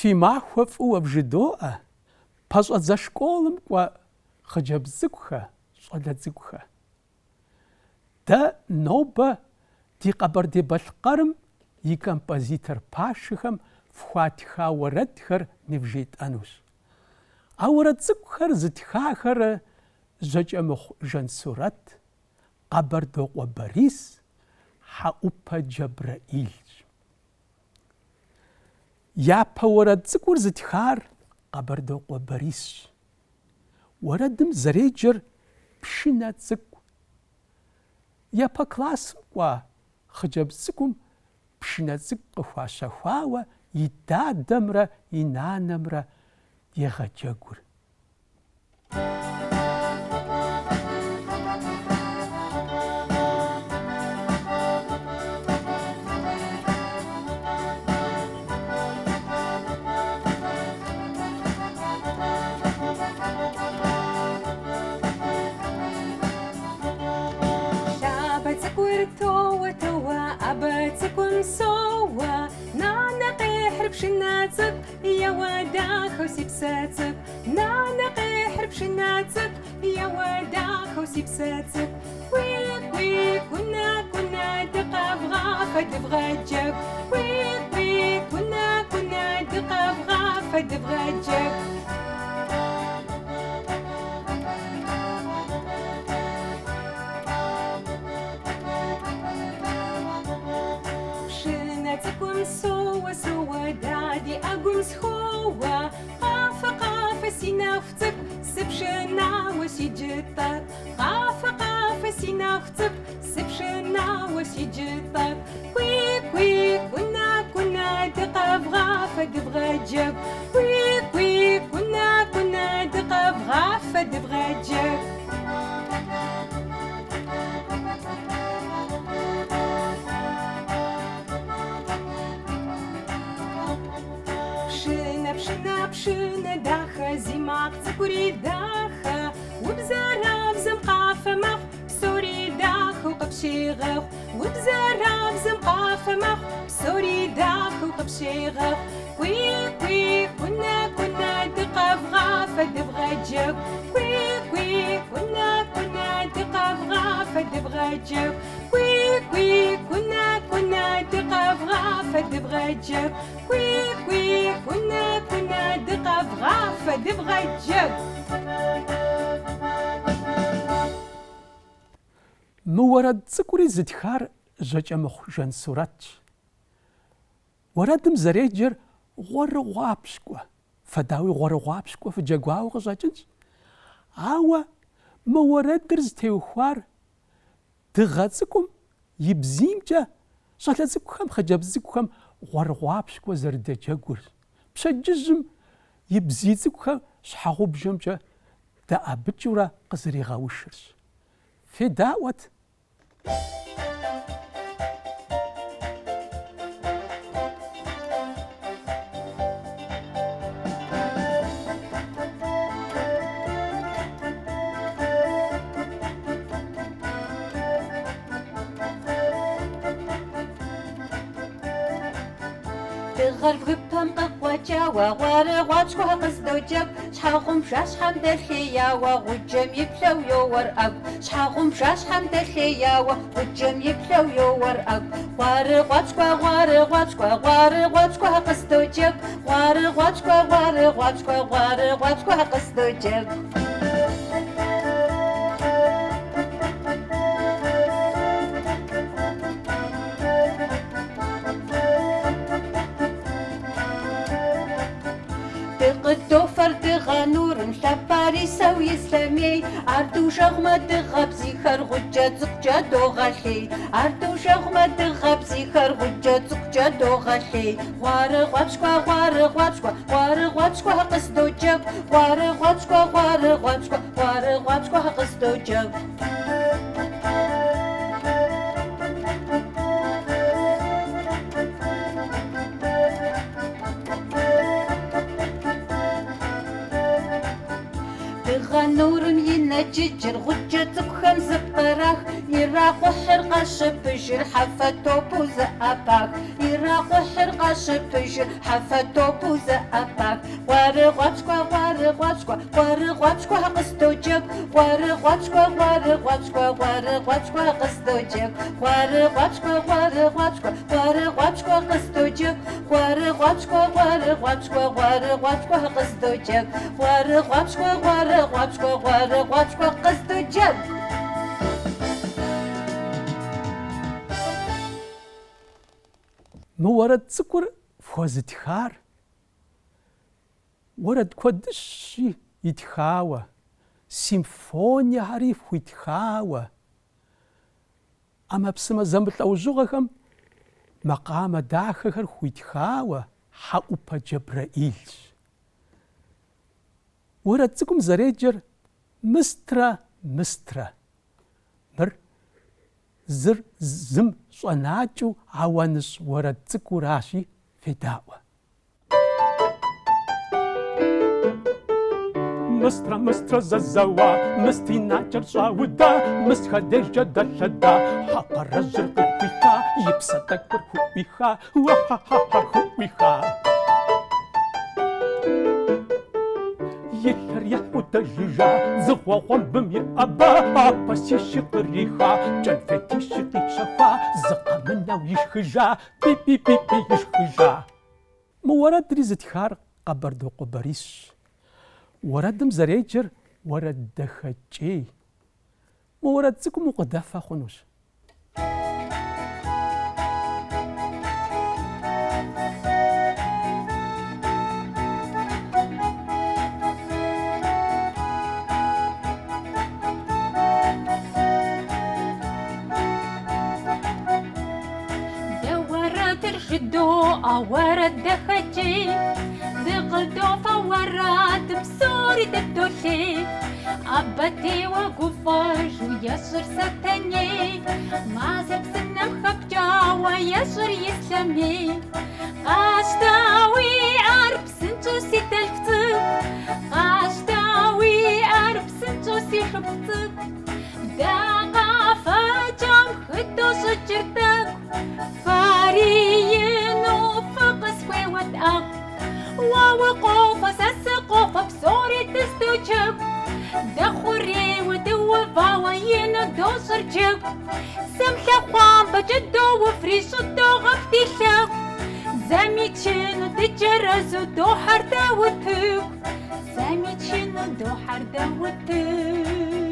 في ماحوة فقوة بجدوءة باشا زشكولم وخجب زكوخة صلاة زكوخة دا نوبة دي قبر دي بالقرم يكمبازيتر باشخم فواتخا وردخر نفجيت أنوس أورد زكوخر زتخاخر زجمخ جنسورات قبر دوق وبريس حاوبا جبرائيل يا باورد زكور زتخار قبر دوق وبريس وردم زريجر بشنات زكو يا با كلاس وخجب زكم بشنات زكو وشفاوة يدا دمرة ينا نمرة يغجاقور أبتكم سوا نعنقي حرب شناتك يا وداخ وسيبساتك نعنقي حرب شناتك يا وداخ وسيبساتك ويك ويك كنا دقة بغافة دبغاجك ويك ويك كنا دقة بغافة دبغاجك سوا سوا دادي أقوم سخوا قاف سينافتك سبشنا وسيجتك قاف سينافتك سبشنا وسيجتك ويك ويك كنا دقة بغافة دبغاجك ويك ويك كنا دقة بغافة دبغاجك بشنا داخا زيماق تكوري داخا وبزاراب زمقافة مخ بسوري داخ وقبشي غاف وبزاراب زمقافة مخ بسوري داخ وقبشي غاف ويك ويك كنا دقة بغافة دبغاجك ويك ويك كنا دقة بغافة دبغاجك ويك ويك كنا دقة بغافة دبغاجك ويك ويك كنا دقة بغافة دبغاجك مورد زكوري زدخار جاجمخ جنسورات وردم زريجر غور غابشكوا فداوي غور غابشكوا في جاقواو غزاجنج عاوة مورد درز تيوخوار تغازكم يبزيمجا صلازكم خجابزكم غور غابشكوا زرد جاقور بشجزم يبزيزكم شحاغو بجمجا دا أبجورا قزري غاوشرش في دعوة غرب غبهم قواجا وغوار غوابشكو قصدو جاب شحاقم شاش حمد الخيا وغجم يبلو يور أب شحاقم شاش حمد الخيا وغجم يبلو يور أب غوار غوابشكو قصدو جاب غوار غوابشكو قصدو جاب قدو فرد غنور لباري سوي إسلامي عردو شغمة غبزي خرغجة زقجة دو غالي عردو شغمة غبزي خرغجة زقجة دو غالي غوار غوابشكو قصدو جاب غوار غوابشكو قصدو جاب غنور ينججر غجتك خمس براخ يراقو حرقة شبجر حفة توبو زقباك راقو حرقة شبج حفتو بوزة أباك ورغوابشكوا ورغوابشكوا ورغوابشكوا قصدو جب ورغوابشكوا ورغوابشكوا ورغوابشكوا قصدو جب ورغوابشكوا ورغوابشكوا ورغوابشكوا قصدو جب ورغوابشكوا ورغوابشكوا ورغوابشكوا قصدو جب ورغوابشكوا ورغوابشكوا ورغوابشكوا قصدو جب مورد سكر فوزتخار ورد كودش يتخاوى سيمفونيا هاريف ويتخاوى أما بسما زنبت أو زغخم مقام داخل ويتخاوى حقوبا جبرائيل ورد سكم زريجر مسترا مر زر زم صناجو عوانس ورد سكو راشي في دعوة مسترا ززوا مستينا جرشا ودا مسخدجة دشدا حق الرجل قويخا يبسطك برهويخا وحاحاحويخا يشر يحوت الجيجا زغوا غنبم يأبا أباسي شقريخا جنفتي شقي شفا زقا منا ويشخجا بي بي بي بي يشخجا مورد ريزت خار قبردو قبريش ورد مزريجر ورد دخجي مورد سكو مقدفة خنوش جدو أورد دخجي دقلدو فورات بصوري ددوشي أبتي وقفاش ويسر ستني ما زب سنم خبجا ويسر يسلمي قاشتاوي أرب سنتو سيت الفتك قاشتاوي أرب سنتو سي خبتك داقا فاجم خدو سجرتك فارينو فقس ويوت أب ووقوف سسقوف بصوري تستوجب دخوري ودوفا وينو دوسر جب سمحة خوان بجدو وفريسو دو غفتي شب زميتشنو تجرزو دو حردا وتوك زميتشنو دو حردا وتوك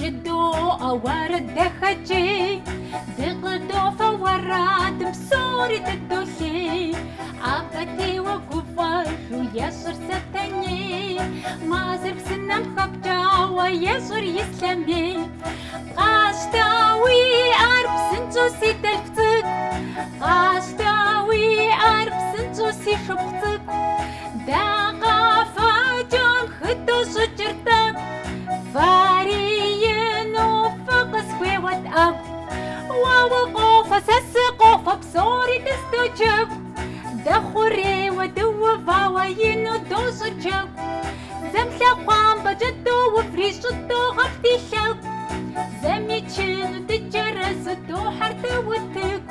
جدو أورد دخجي دقدو فورات بصوري تدوشي عبتي وقفاش ويسر ستني ما زرب سنم خبجا ويسر يسلمي قاشتاوي أرب سنتو سي تلفتك قاشتاوي أرب سنتو سي شبتك داقا فاجم خدو سجرتك فارينو فقس ويوت أب ووقوف سسقوف بصوري تستوجب دخوري ودوفا وينو دوس جب زمشا قام بجدو وفريشو دو غفتي شب زميتشنو تجرس دو حردا وتك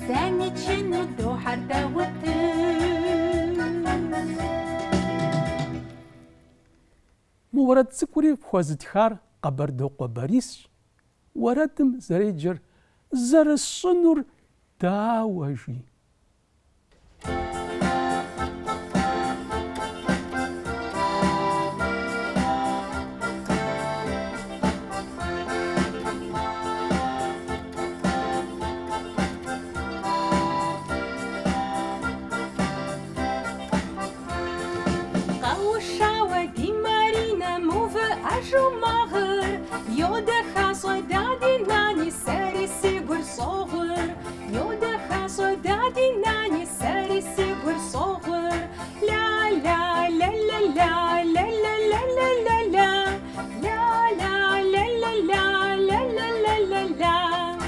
زميتشنو دو حردا وتك مورد سكوري بخوازتخار قبردو قبريس وردم زريجر زر الصنور داوجي شماغر يودا خاصو دادي ناني ساري سيقول صغر يودا خاصو دادي ناني ساري سيقول صغر لا لا لا لا لا لا لا لا لا لا لا لا لا لا لا لا لا لا لا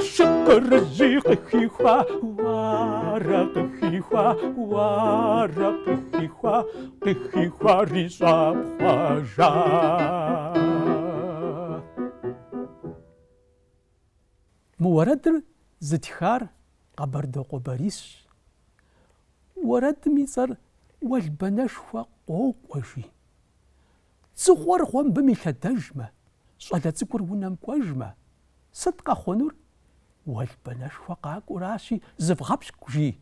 شقر زيقخيخوا ورقخيخوا ورقخيخوا قخيخوا ريصاب خواجا موردر زتخار قبردوق باريس ورد ميصر والبنشوا قوقوشي تزغور خوان بميكا دجمة صلاة تكور ونام كواجمة صدقا خونور والبنشوا قاكو راسي زفغابش كوجي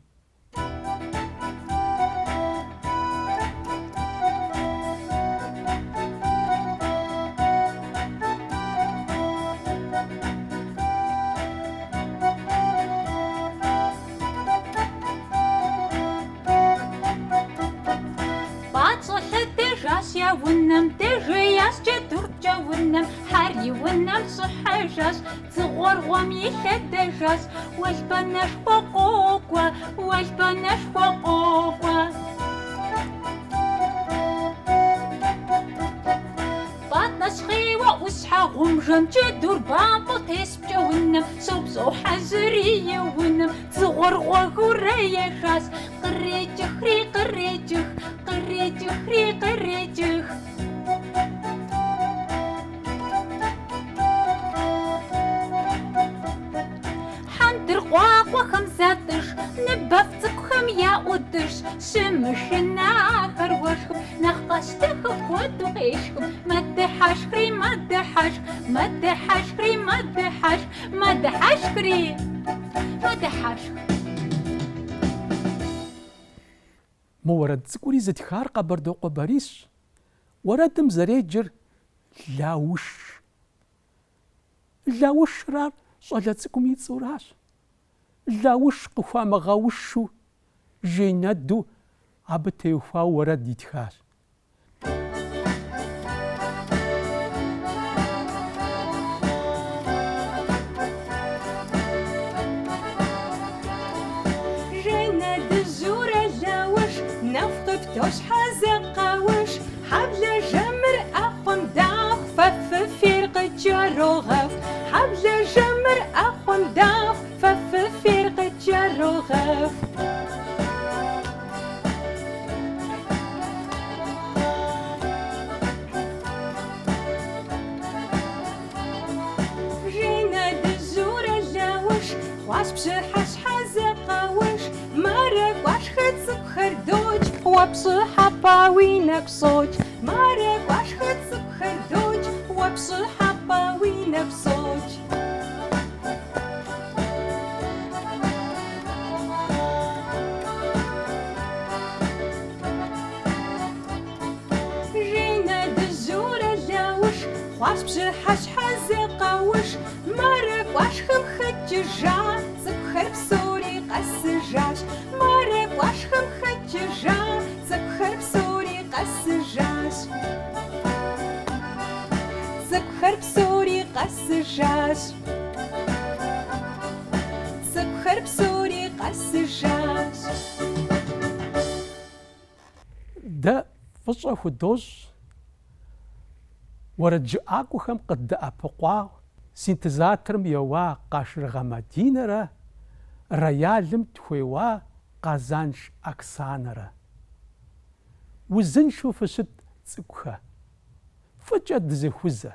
يا ونم تجياس جدور جا ونم حري ونم صحجاس تغور غمي خدجاس واش بناش فوقوكوا واش بناش فوقوكوا بطنا سخيوة وسحا غمجم جدور بامبو تسبجا ونم صوبزو حزرية ونم تغور غوغو ريجاس قريجخ ري قريجخ قريجخ ري قريجخ حندر قواق وخمساتش نبفتك خميا ودش شمشنا آخر وشكم نخقشتك ودقيشكم مدحشكري مدحشك مدحشكري مدحشك مدحشكري مدحشك مورد سكوري زتخار قبردوق باريس وردم زريجر لاوش لاوش رار صلاتكم يتصوراش لاوش قفا مغاوشو جينادو عبتيوفا ورد يتخاش توش حزقاوش حبل جمر أخم داخ فف فرق جروغف حبل جمر أخم داخ فف فرق جروغف جينا دزور الجاوش خواش بشحش حزقاوش مارك واش خدسك خردوج وبصحة باوينك صوت مارك واش خدسك خردوج وبصحة باوينك صوت جينا دزور الجاوش خواش بشحش حزقاوش مارك واش خم خججا سكخر بسوري قس جاش مارك واش خم خججا سكخر بسوري قس جاش سكخر بسوري قس جاش سكخر بسوري قس جاش ده فصح الدوز ورجعاكو خم قد أبقوا سنتزاترم يوا قاشر غمدينرا ريالم تويوا قازانش أكسانرا وزنشو فشت تسكوها فجأة دزي خوزة